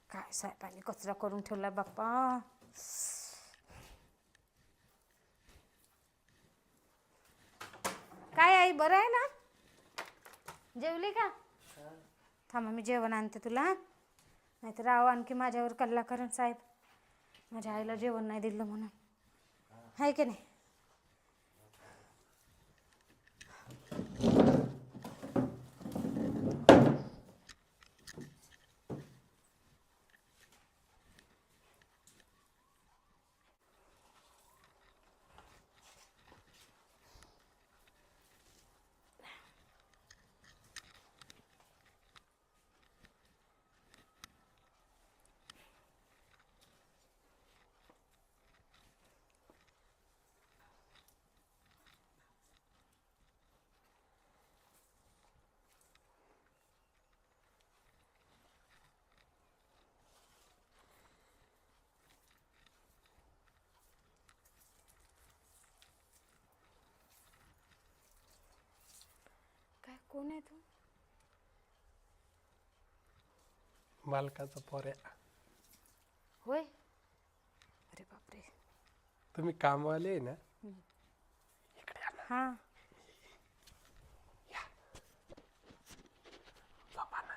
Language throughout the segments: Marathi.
काय साहेबांनी कचरा करून ठेवला बाप्पा. काय आई बरं आहे ना? जेवली का? थांबा मी जेवण आणते तुला, नाहीतर राव आणखी माझ्यावर कल्ला करण साहेब. माझ्या आईला जेवण नाही दिलं म्हणून, आहे की नाही? काय कोण आहे तू? मालकाचा पोऱ्या. होय. अरे बापरे. तुम्ही कामवाले आहे ना? इकडे या ना. हां. झोपा ना.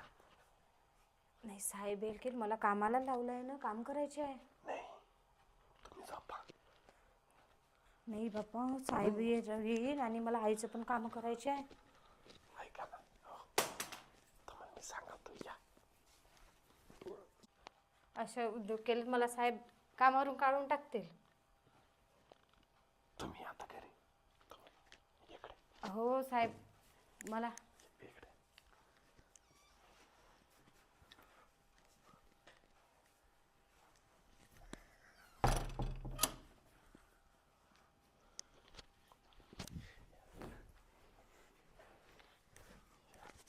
नाही साहेब येईल की, मला कामाला लावलं आहे ना, काम करायचे आहे. नाही, तुम्ही झोपा. नाही बाप्पा, साहेब येईल आणि मला आईचं पण काम करायचे आहे. ऐका ना, तुम्हाला मी सांगतो या. असं उद्योग केले मला साहेब कामावरून काढून टाकतील. तुम्ही आता घरी इकडे हो साहेब, मला इकडे.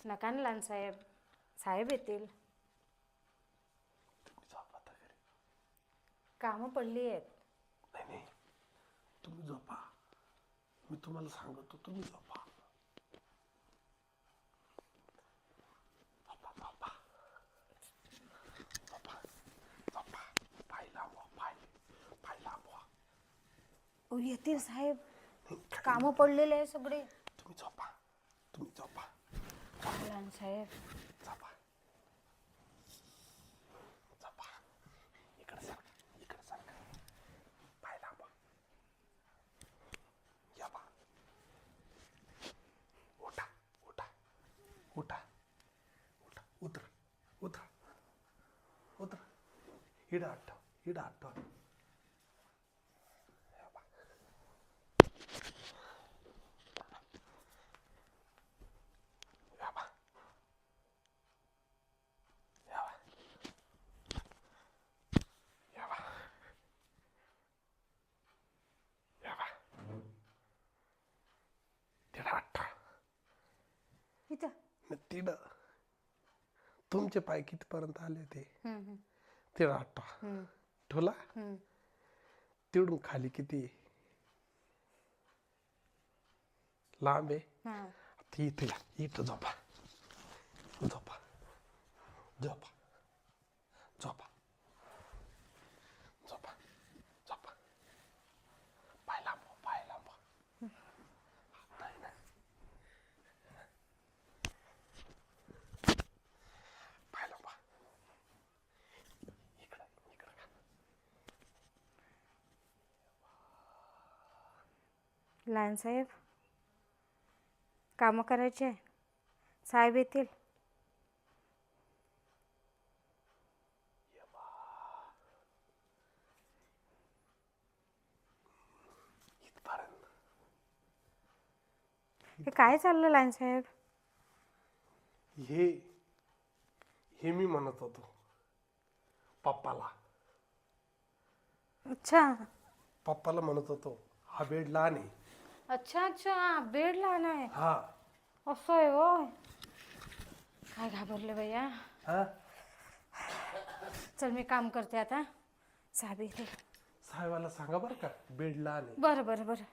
नका ना लहान साहेब, साहेब येतील. तुम्ही झोपा आता घरी. कामं पडली आहेत. नाही नाही, तुम्ही झोपा. मी तुम्हाला सांगतो, तुम्ही झोपा. झोपा झोपा झोपा झोपा. पाय लांबवा, पाय लांबवा. येतील साहेब, नाही, कामं पडलेले आहे सगळे. तुम्ही झोपा, तुम्ही झोपा. लहान साहेब झोपा झोपा. इकडे सारखा, इकडे सारखा. पाय लांबवा. या बा. उठा उठा उठा उठा. उतर उतर उतर. इडं आठव, इडं आठव. या बा. या बा. या बा. या बा. या बा. तिडं आठव. इथं. तिडं. तुमचे पाय कितीपर्यंत आले ते तिडं आठवा. ठोला. तिडून खाली किती लांब आहे? ती इथं या, इथं झोपा झोपा झोपा झोपा झोपा झोपा. पाय लांबवा, पाय लांबवा. नाही ना. पाय लांबवा. इकडं इकडं का. लहान साहेब, कामं करायचे आहे. साहेब येतील. इथपर्यंत. हे काय चाललं लहान साहेब? हे हे मी म्हणत होतो पप्पाला. अच्छा पप्पाला म्हणत होतो, हा बेड लहान आहे. अच्छा अच्छा, बेड लहान आहे. हा असं आहे होय. काय घाबरले भैया. हा. चल मी काम करते आता. साहेब येतील. साहेबाला सांगा बरं का, बेड लहान आहे. बरं बरं बरं.